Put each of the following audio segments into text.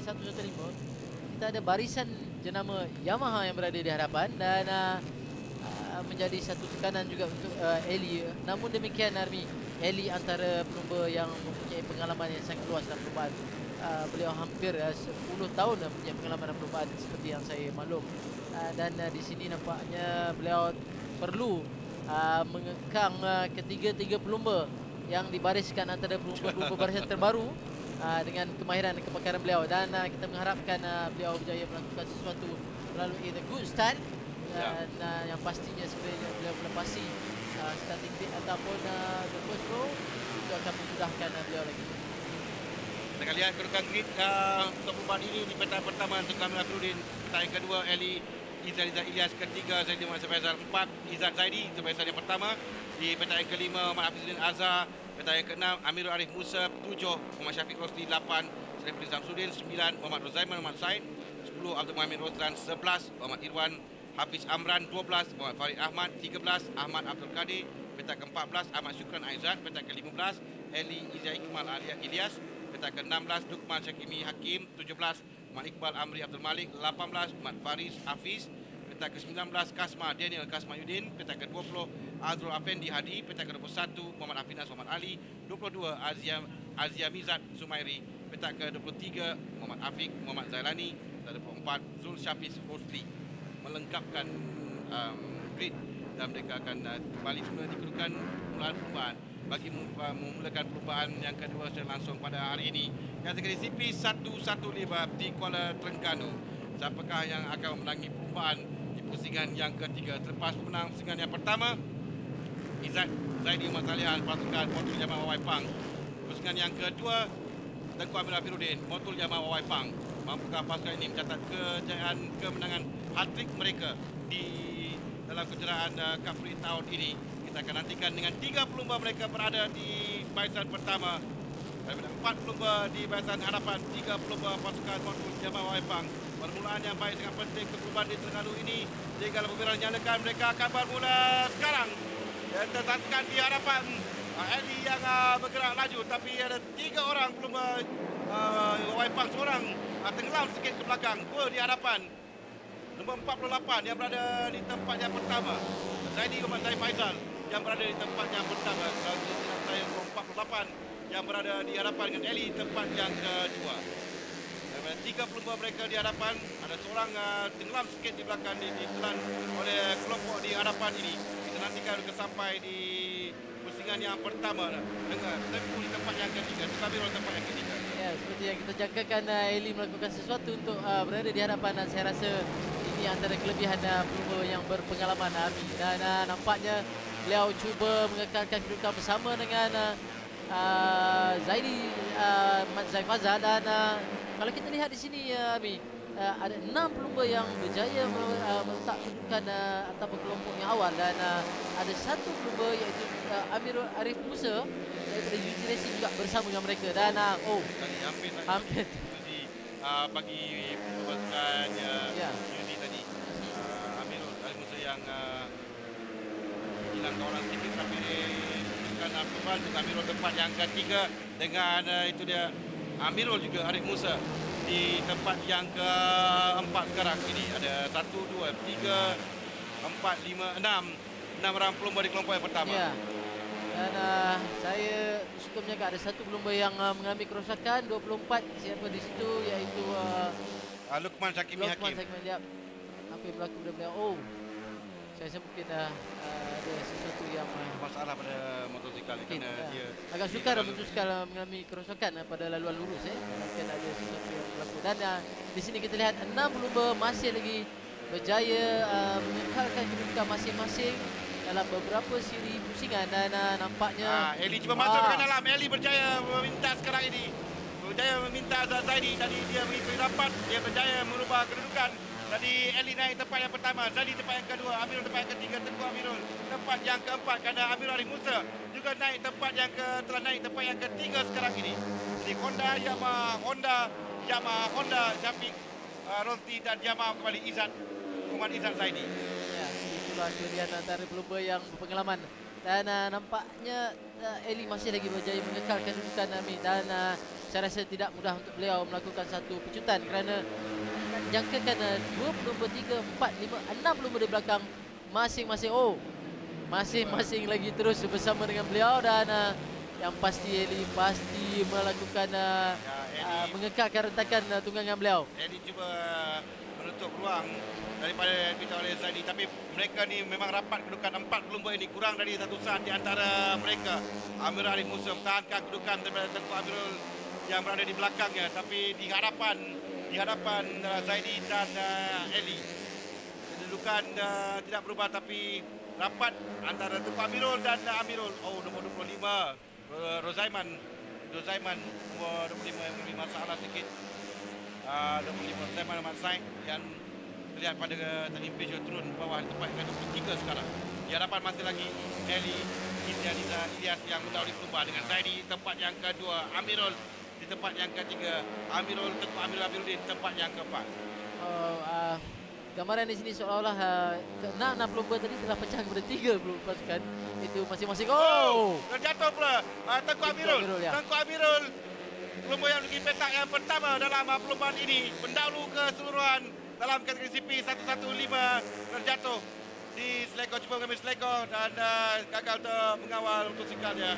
115 kita ada barisan jenama Yamaha yang berada di hadapan dan menjadi satu tekanan juga untuk Eli. Namun demikian Army, Eli antara pelumba yang mempunyai pengalaman yang sangat luas dalam perlombaan. Beliau hampir 10 tahun mempunyai pengalaman dalam perlombaan seperti yang saya maklum. Dan di sini nampaknya beliau perlu mengekang ketiga-tiga pelumba yang dibariskan antara pelumba-pelumba barisan terbaru dengan kemahiran dan kepakaran beliau, dan kita mengharapkan beliau berjaya melakukan sesuatu melalui the good start dan yang pastinya sebenarnya beliau melepasi starting bit ataupun the first row itu akan memudahkan beliau lagi. Kita akan lihat kedudukan grid untuk perlombaan ini di peta pertama untuk Kamil Afrudin, peta yang kedua Eli Izan Ilyas, ketiga Zaidi Muhammad Faizal, 4 Izan Zaidi itu barisan yang pertama. Di peta yang kelima Muhammad Hafizuddin Azhar, peta yang keenam Amirul Arif Musa, 7 Muhammad Syafiq Rosli, 8 Saifuddin Samsudin, 9 Muhammad Rozaiman Muhammad Said, 10 Abdul Muhammad Roslan, 11 Muhammad Irwan Hafiz Amran, 12 Muhammad Farid Ahmad, 13 Ahmad Abdul Qadir, peta ke-14 Ahmad Syukran Aizat, peta ke-15 Eli Izai Kemal Ilyas, peta ke-16 Lukman Syakimi Hakim, 17 Muhammad Iqbal Amri Abdul Malik, 18 Muhammad Faris Hafiz, peta ke-19 Kasma Daniel Kasma Yudin, peta ke-20 Azrul Afendi Hadi, peta ke-21 Muhammad Afinas Muhammad Ali, 22 Azia Mizat Sumairi, peta ke-23 Muhammad Afiq Muhammad Zailani, dan 24 Zul Syafiz Rosli melengkapkan grid, dan mereka akan kembali semula di kedudukan mulaan perlombaan bagi memulakan perlombaan yang kedua secara langsung pada hari ini. Kategori CP 115 di Kuala Terengganu. Siapakah yang akan memenangi perlombaan di pusingan yang ketiga? Terlepas pemenang pusingan yang pertama Izzat Zaidi Umar Salihan pasukan Motul Jamaah Wawai Pang. Pusingan yang kedua Tengku Amir Afiruddin Motul Jamaah Wawai Pang. Mampukah pasukan ini mencatat kejayaan kemenangan hat-trick mereka di dalam kejuaraan Cup Free tahun ini? Kita akan nantikan dengan 3 pelumba mereka berada di barisan pertama. Daripada 4 pelumba di barisan hadapan, 3 pelumba pasukan Motul Jamaah Wawai Pang. Permulaan yang baik sangat penting untuk perlombaan di Terengganu ini. Jika lampu nyalakan, mereka akan bermula sekarang. Dan tersaksikan di hadapan Eli yang bergerak laju, tapi ada 3 orang pelumba Wawai Pang, seorang tenggelam sikit ke belakang. 2 di hadapan. Nombor 48 yang berada di tempat yang pertama, Zaidi Umar Zaid Faizal yang berada di tempat yang pertama. Saya nombor 48 yang berada di hadapan dengan Eli tempat yang kedua. Daripada 3 pelumba mereka di hadapan, ada seorang tenggelam sikit di belakang, ditelan oleh kelompok di hadapan ini. Kita nantikan sampai di pusingan yang pertama dengan Tengku di tempat yang ketiga, tetapi di tempat yang ketiga. Ya, seperti yang kita jangkakan, Eli melakukan sesuatu untuk berada di hadapan, dan saya rasa ini antara kelebihan pelumba yang berpengalaman Ami, dan nampaknya beliau cuba mengekalkan kedudukan bersama dengan Zaidi Mat Zaid Faizal, dan kalau kita lihat di sini Ami, ada 6 pelumba yang berjaya meletak kedudukan ataupun kelompok yang awal, dan ada 1 pelumba iaitu Amirul Arif Musa daripada UT Racing juga bersama dengan mereka, dan hampir bagi pasukan UT tadi, Amirul Arif Musa yang hilang orang sedikit, tapi bukan perlombaan untuk Amirul tempat yang ketiga dengan itu dia Amirul juga Arif Musa di tempat yang keempat sekarang ini. Ada 1, 2, 3, 4, 5, 6 orang pelumba di kelompok yang pertama. Ya. Dan saya suka menjaga ada 1 pelumba yang mengalami kerosakan, 24 siapa di situ, iaitu Lukman Syakimi Hakim. Lukman Syakimi Hakim. Apa yang berlaku pada beliau? Oh, saya rasa mungkin ada sesuatu yang masalah pada motosikal kerana dia agak sukar memutuskan mengalami kerosakan pada laluan lurus. Mungkin ada sesuatu yang berlaku. Dan di sini kita lihat 6 pelumba masih lagi berjaya mengekalkan kedudukan masing-masing dalam beberapa siri pusingan, dan nampaknya Eli cuba masuk ke dalam. Eli berjaya meminta sekarang ini. Berjaya meminta Zaidi. Tadi dia mengikuti rapat, dia berjaya merubah kedudukan. Tadi Eli naik tempat yang pertama, Zaidi tempat yang kedua, Amirul tempat yang ketiga, Tengku Amirul tempat yang keempat, kerana Amirul Arif Musa juga naik tempat yang telah naik tempat yang ketiga sekarang ini. Jadi Honda, Yamaha Honda Syafiq Rosli, dan Yamaha kembali Muhammad Izzat Zaidi. Ya, itulah kelebihan antara pelumba yang berpengalaman Dan nampaknya Eli masih lagi berjaya mengekalkan kedudukan Army. Dan saya rasa tidak mudah untuk beliau melakukan satu pecutan kerana jangkakan 2 pelumba, 3, 4, 5, 6 pelumba di belakang masing-masing. Oh, masing-masing lagi terus bersama dengan beliau. Dan yang pasti Eli pasti melakukan mengekalkan rentakan tunggangan beliau. Eli cuba menutup ruang daripada diminta oleh Zaidi, tapi mereka ni memang rapat kedudukan 4 pelumba ini, kurang dari satu saat di antara mereka. Amirul Arif Musa mempertahankan kedudukan daripada Tengku Amirul yang berada di belakangnya, tapi di hadapan Zaidi dan Eli, kedudukan tidak berubah, tapi rapat antara Tengku Amirul dan Amirul. Oh, nombor 25 Rozaiman nomor 25 yang memberi masalah sedikit. 25 Rozaiman Ahmad Said yang terlihat pada tadi Bejo turun bawah di tempat yang 23 sekarang. Di hadapan masih lagi Eli Izaliza Ilyas yang mendahului pelumba dengan Zaidi tempat yang kedua, Amirul di tempat yang ketiga, Amirul Tengku Amiruddin tempat yang keempat. Gambaran di sini seolah-olah ke-6 pelumba tadi telah pecah kepada 3 pasukan. Itu masing-masing. Oh, terjatuh pula Tengku Amirul. Ya. Tengku Amirul pelumba yang memiliki petak yang pertama dalam perlombaan ini, pendahulu keseluruhan dalam kategori CP 115, terjatuh di seleko, cuba mengambil seleko dan gagal untuk mengawal motosikalnya.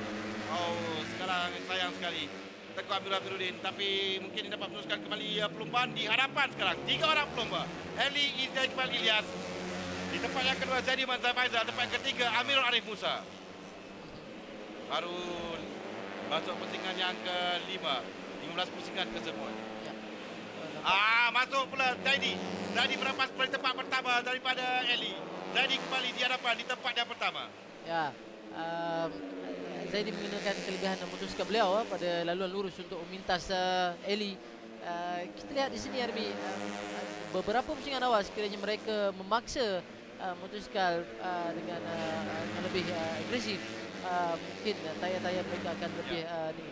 Oh, sekarang sayang sekali Tengku Amiruddin, tapi mungkin dapat meneruskan kembali perlombaan di hadapan sekarang 3 orang pelumba. Eli Iqbal Ilyas di tempat yang kedua, Zaidi Manzar Faizal, tempat yang ketiga Amirul Arif Musa. Baru masuk pusingan yang ke-5, 15 pusingan kesemua. ya. Masuk pula Zaidi. Zaidi merampas kembali tempat pertama daripada Eli. Zaidi kembali di hadapan di tempat yang pertama. Ya, Zaidi menggunakan kelebihan memutuskan beliau pada laluan lurus untuk memintas Eli. Kita lihat di sini Army, beberapa pusingan awal sekiranya mereka memaksa motosikal dengan lebih agresif, mungkin tayar-tayar mereka akan lebih ni.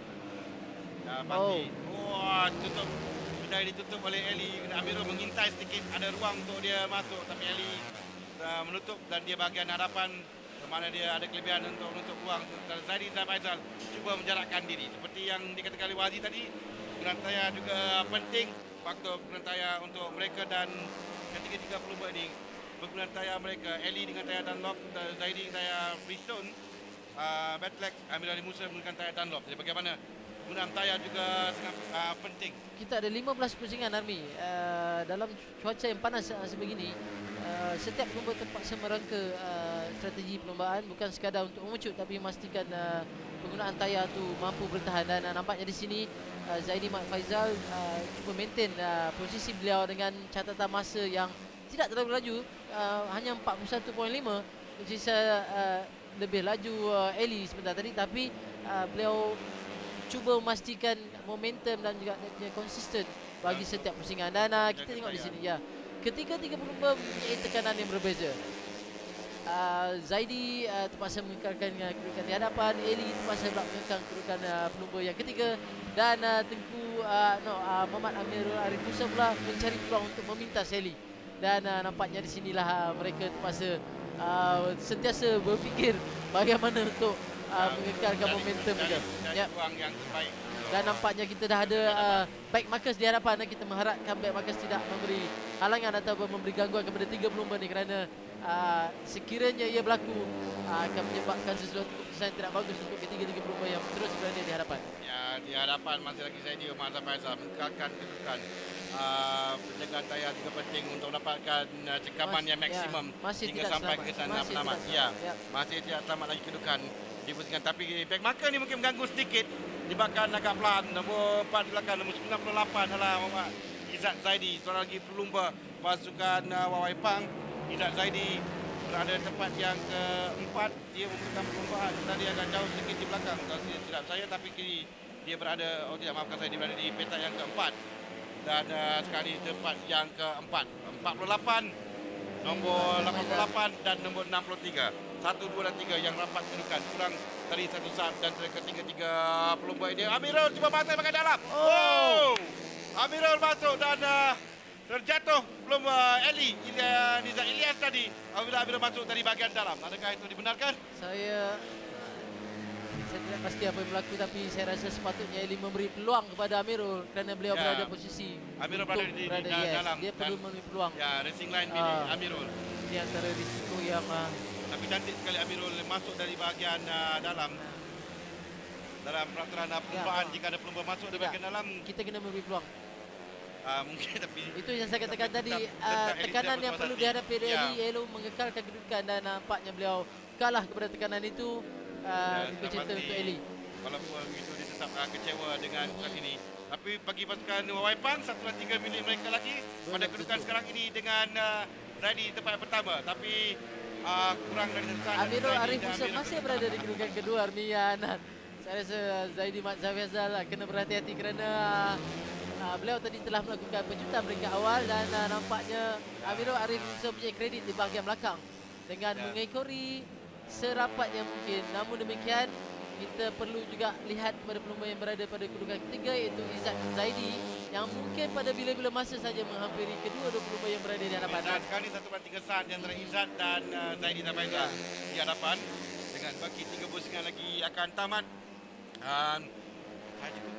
Pasti. Wah, tutup. Sudah ditutup oleh Eli. Amirul mengintai sedikit, ada ruang untuk dia masuk, tapi Eli menutup dan dia bahagian hadapan, di mana dia ada kelebihan untuk menutup ruang. Dan Zaidi Faizal cuba menjarakkan diri. Seperti yang dikatakan oleh Wazi tadi, penggunaan tayar juga penting. Faktor penggunaan tayar untuk mereka dan ketiga-tiga pelumba ini, penggunaan tayar mereka, Eli dengan tayar Dunlop, Zaidi dengan tayar Bridgestone, Batlex, Amirul Arif Musa menggunakan tayar Dunlop. Jadi bagaimana penggunaan tayar juga sangat penting. Kita ada 15 pusingan Army. Dalam cuaca yang panas sebegini, setiap pelumba terpaksa merangka strategi perlombaan, bukan sekadar untuk memucut tapi memastikan penggunaan tayar tu mampu bertahan. Dan nampaknya di sini Zaidi Mat Faizal cuba maintain posisi beliau dengan catatan masa yang tidak terlalu laju, hanya 41.5, which is lebih laju Eli sebentar tadi, tapi beliau cuba memastikan momentum dan juga dia konsisten bagi setiap pusingan. Dan kita tengok di sini ya, ketiga-tiga pelumba mempunyai tekanan yang berbeza. Zaidi terpaksa mengekalkan kedudukan di hadapan, Eli terpaksa pula mengekalkan kedudukan pelumba yang ketiga, dan Tengku Muhammad Amirul Arif Musa pula mencari peluang untuk memintas Eli. Dan nampaknya di sinilah mereka terpaksa sentiasa berfikir bagaimana untuk mengekalkan momentum juga. Ya. Ruang yang terbaik. Dan nampaknya kita dah ada back markers di hadapan. Kita mengharapkan back markers tidak memberi halangan atau memberi gangguan kepada tiga pelumba ni, kerana sekiranya ia berlaku akan menyebabkan sesuatu keputusan yang tidak bagus untuk ketiga-tiga pelumba yang terus berada di hadapan. Ya, di hadapan masih lagi Zaidi Manzar Faizal mengekalkan kedudukan. Penjagaan tayar juga penting untuk mendapatkan cekaman yang maksimum hingga sampai ke sana penamat. Ya, masih tidak selamat lagi kedudukan di pusingan, tapi back marker ni mungkin mengganggu sedikit. Dibakar agak pelan. Nombor 4 di belakang, nombor 98 adalah Muhammad Izzat Zaidi, seorang lagi pelumba pasukan Wawai Pang. Izzat Zaidi berada di tempat yang keempat. Dia membutuhkan perlombaan. Tadi agak jauh sedikit di belakang, kalau tidak saya, tapi kini dia berada, maafkan saya, dia berada di petak yang keempat. Dan sekali tempat yang keempat, 48, nombor 88 dan nombor 63. 1, 2 dan 3 yang rapat kedudukan, kurang dari satu saat. Dan ketiga-tiga pelumba ini, Amirul cuba masuk bagian dalam. Oh, Amirul masuk dan terjatuh belum Eli Nizam Ilyas tadi apabila Amirul masuk dari bahagian dalam. Adakah itu dibenarkan? Saya tidak pasti apa yang berlaku, tapi saya rasa sepatutnya Eli memberi peluang kepada Amirul kerana beliau berada posisi Amirul untuk berada di dalam. Dia perlu memberi peluang. Ya, racing line milik Amirul. Ini antara risiko yang tapi cantik sekali Amirul masuk dari bahagian dalam. Dalam peraturan perlumbaan jika ada pelumba masuk dari bahagian dalam, kita kena memberi peluang. Mungkin tapi itu yang saya katakan tadi, tekanan yang perlu dihadapi Eli Elo mengekalkan kedudukan, dan nampaknya beliau kalah kepada tekanan itu. Bercerita untuk Eli. Walaupun begitu dia tetap kecewa dengan keputusan ini. Tapi bagi pasukan Waipang 1 dan 3 milik mereka lagi pada kedudukan sekarang ini dengan Zaidi tempat yang pertama. Tapi kurang dari satu. Amirul Arif Musa masih berada di kedudukan kedua, Armian. Saya rasa Zaidi Mat Zafazal kena berhati-hati kerana beliau tadi telah melakukan penjutan peringkat awal, dan nampaknya Amirul Arif Musa punya kredit di bahagian belakang dengan mengekori serapatnya mungkin. Namun demikian, kita perlu juga lihat kepada pelumba yang berada pada kedudukan ketiga, iaitu Izzat Zaidi, yang mungkin pada bila-bila masa saja menghampiri kedua-dua pelumba yang berada di hadapan. Dan sekali 1/3 saat di antara Izzat dan Zaidi Zafaizal di hadapan, dengan baki 3 pusingan lagi akan tamat. Saya cukup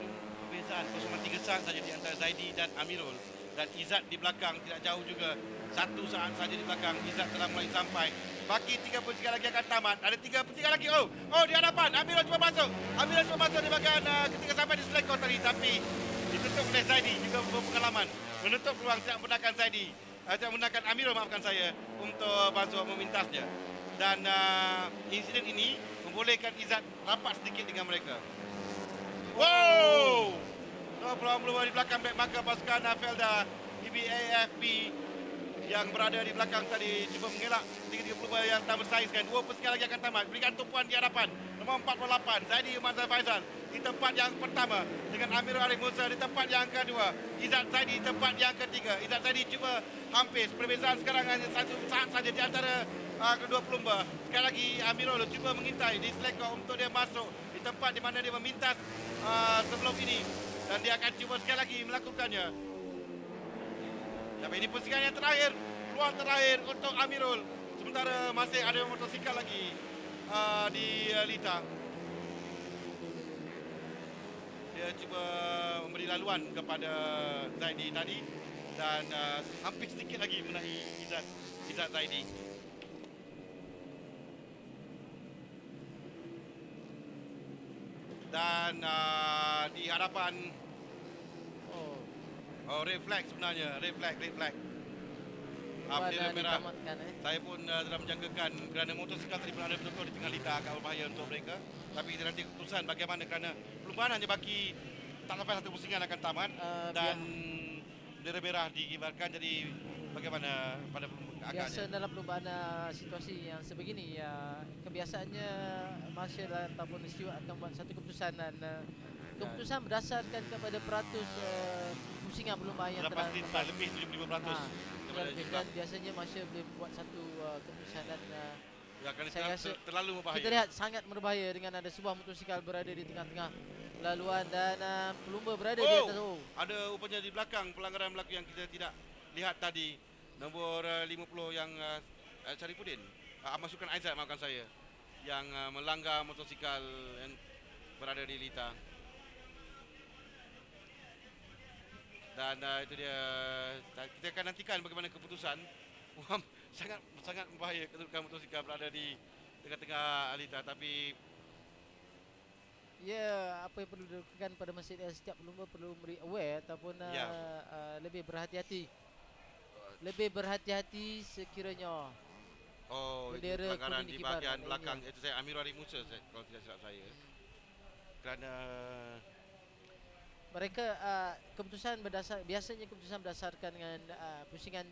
perbezaan 0.3 saat saja di antara Zaidi dan Amirul, dan Izzat di belakang tidak jauh juga, 1 saat saja di belakang. Izzat telah mulai sampai. Baki 3 pusingan lagi akan tamat. Ada 3 pusingan lagi. Oh di hadapan. Amirul cuba masuk. Amirul cuba masuk di bahagian ketika sampai di selekor tadi, tapi ditutup oleh Zaidi, juga berpengalaman menutup peluang, tidak menggunakan Zaidi, tidak menggunakan Amirul, maafkan saya, untuk masuk memintasnya. Dan insiden ini membolehkan Izzat rapat sedikit dengan mereka. Wow! Peluang di belakang back marker pasukan Felda EBAFB yang berada di belakang tadi cuba mengelak 3-3 pelumba yang sedang bersaing. 2 pusingan lagi akan tamat. Berikan tumpuan di hadapan. Nombor 48 Zaidi Umar Faizal di tempat yang pertama, dengan Amirul Arif Musa di tempat yang kedua, Izzat Zaidi di tempat yang ketiga. Izzat Zaidi cuba hampir, perbezaan sekarang hanya 1 saat saja di antara kedua pelumba. Sekali lagi Amirul cuba mengintai di selekor untuk dia masuk di tempat di mana dia memintas sebelum ini, dan dia akan cuba sekali lagi melakukannya. Tapi ini pusingan yang terakhir, peluang terakhir untuk Amirul. Sementara masih ada motosikal lagi di Lita. Dia cuba memberi laluan kepada Zaidi tadi, dan hampir sedikit lagi mengenai Izzat Zaidi. Dan di hadapan red flag sebenarnya, red flag. Bendera merah. Saya pun telah menjangkakan kerana motosikal tadi berada betul-betul di tengah lita, agak berbahaya untuk mereka. Tapi itu nanti keputusan bagaimana, kerana perubahan hanya bagi tak sampai 1 pusingan akan tamat, dan bendera merah dikibarkan. Jadi bagaimana pada biasa dalam perubahan situasi yang sebegini, kebiasaannya Marshal ataupun Stewart akan buat satu keputusan, dan keputusan berdasarkan kepada peratus pusingan perlumbaan yang telah lebih 75%. Dan biasanya Marshal boleh buat satu keputusan, dan saya rasa terlalu berbahaya. Kita lihat sangat berbahaya dengan ada sebuah motosikal berada di tengah-tengah laluan, dan pelumba berada di atas. Ada rupanya di belakang pelanggaran berlaku yang kita tidak lihat tadi. Nombor 50 yang Syarifuddin, masukkan Aizat, maafkan saya, yang melanggar motosikal yang berada di Lita. Dan itu dia, kita akan nantikan bagaimana keputusan. Sangat berbahaya kedudukan motosikal berada di tengah-tengah Lita. Tapi apa yang perlu dilakukan pada masa ini, setiap pelumba perlu memberi aware ataupun lebih berhati-hati sekiranya itu pelanggaran di bahagian belakang. Itu saya Amirul Arif Musa, kalau tidak silap saya, kerana mereka biasanya keputusan berdasarkan dengan pusingan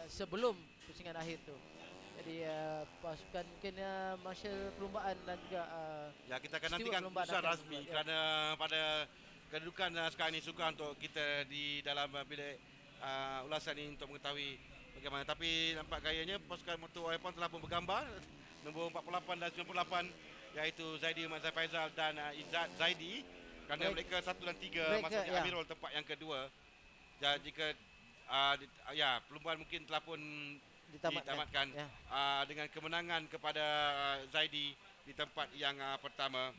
sebelum pusingan akhir tu. Jadi pasukan mungkin Marshal perlumbaan dan juga kita akan nantikan keputusan rasmi, kerana pada kedudukan sekarang ini sukar untuk kita di dalam bilik ulasan ini untuk mengetahui bagaimana. Tapi nampak gayanya pasukan motor Waipang telah pun bergambar nombor 48 dan 98, iaitu Zaidi Umar Faizal dan Izzat Zaidi, kerana mereka 1 dan 3 maksudnya Amirul tempat yang kedua. Dan jika perlumbaan mungkin telah pun ditamatkan Ya. dengan kemenangan kepada Zaidi di tempat yang pertama.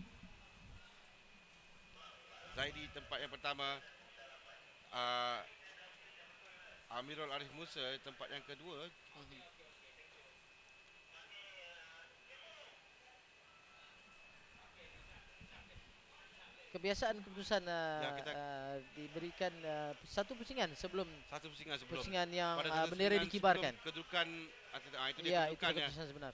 Zaidi tempat yang pertama, Amirul Arif Musa tempat yang kedua. Kebiasaan keputusan diberikan satu pusingan sebelum pusingan yang bendera dikibarkan. Kedudukan itu Ya, dia itu kedudukannya. keputusan sebenar.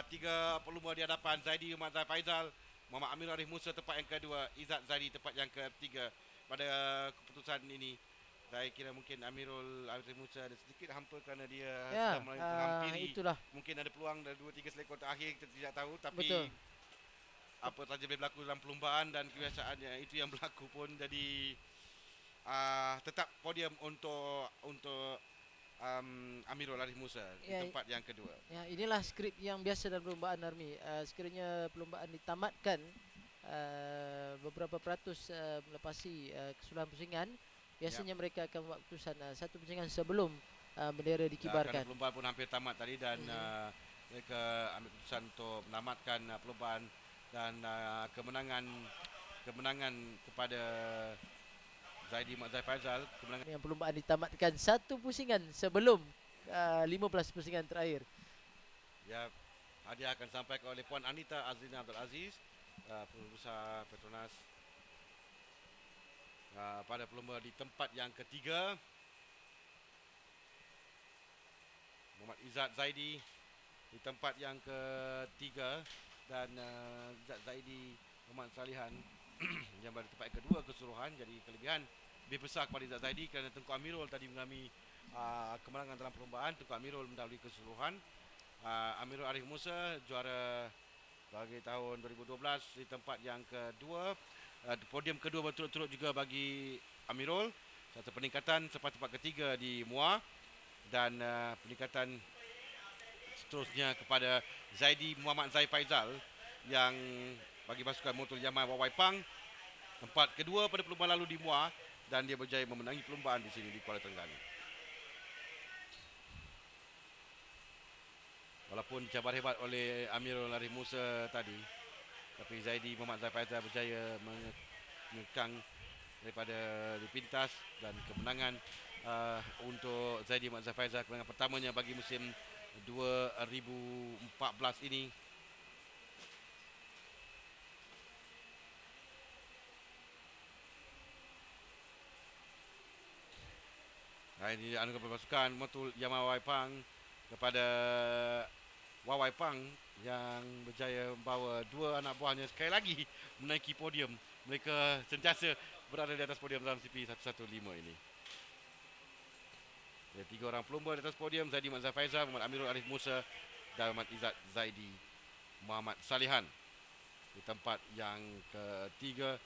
3 pelumba di hadapan Zaidi Muhammad Faizal, Muhammad Amirul Arif Musa tempat yang kedua, Izzat Zaidi tempat yang ketiga. Pada keputusan ini saya kira mungkin Amirul Arif Musa ada sedikit hampa kerana dia sedang menghampiri. Itulah. Mungkin ada peluang dari 2-3 selekor terakhir, kita tidak tahu, tapi Betul. apa saja boleh berlaku dalam perlumbaan dan kebiasaannya itu yang berlaku pun. Jadi tetap podium untuk Amirul Arif Musa di tempat yang kedua. Ya, inilah skrip yang biasa dalam perlombaan Army. Sekiranya perlombaan ditamatkan beberapa peratus melepasi keseluruhan pusingan, biasanya mereka akan buat keputusan satu pusingan sebelum bendera dikibarkan. Perlombaan pun hampir tamat tadi dan mereka ambil keputusan untuk menamatkan perlombaan dan kemenangan kepada Zaidi Mak Zai Faizal. Yang perlombaan ditamatkan satu pusingan sebelum 15 pusingan terakhir. Ya, hadiah akan disampaikan oleh Puan Anita Azlina Abdul Aziz, Pengurusa Petronas, pada pelumba di tempat yang ketiga. Muhammad Izzat Zaidi di tempat yang ketiga dan Izzat Zaidi Muhammad Salihan yang berada di tempat yang kedua keseluruhan. Jadi kelebihan lebih besar kepada Izzat Zaidi kerana Tengku Amirul tadi mengalami kemenangan dalam perlombaan. Tengku Amirul mendahului keseluruhan. Amirul Arif Musa juara bagi tahun 2012 di tempat yang kedua. Podium kedua berturut-turut juga bagi Amirul. Satu peningkatan selepas tempat ketiga di MUA dan peningkatan seterusnya kepada Zaidi Muhammad Zai Faizal yang bagi pasukan motor Yamaha Wawai Pang tempat kedua pada perlombaan lalu di MUA dan dia berjaya memenangi perlombaan di sini di Kuala Terengganu. Walaupun dicabar hebat oleh Amirul Arif Musa tadi, tapi Zaidi Muhammad Zai Faizal berjaya mengekang daripada dipintas dan kemenangan untuk Zaidi Muhammad Zai Faizal, kemenangan pertamanya bagi musim 2014 ini. Ini anugerah pasukan motor Yamaha Wawai Pang kepada Wawai Pang yang berjaya membawa dua anak buahnya sekali lagi menaiki podium. Mereka sentiasa berada di atas podium dalam CP115 ini. Ada 3 orang pelumba di atas podium, Zaidi Muhammad Zai Faizal, Muhammad Amirul Arif Musa dan Muhammad Izzat Zaidi Muhammad Salihan di tempat yang ketiga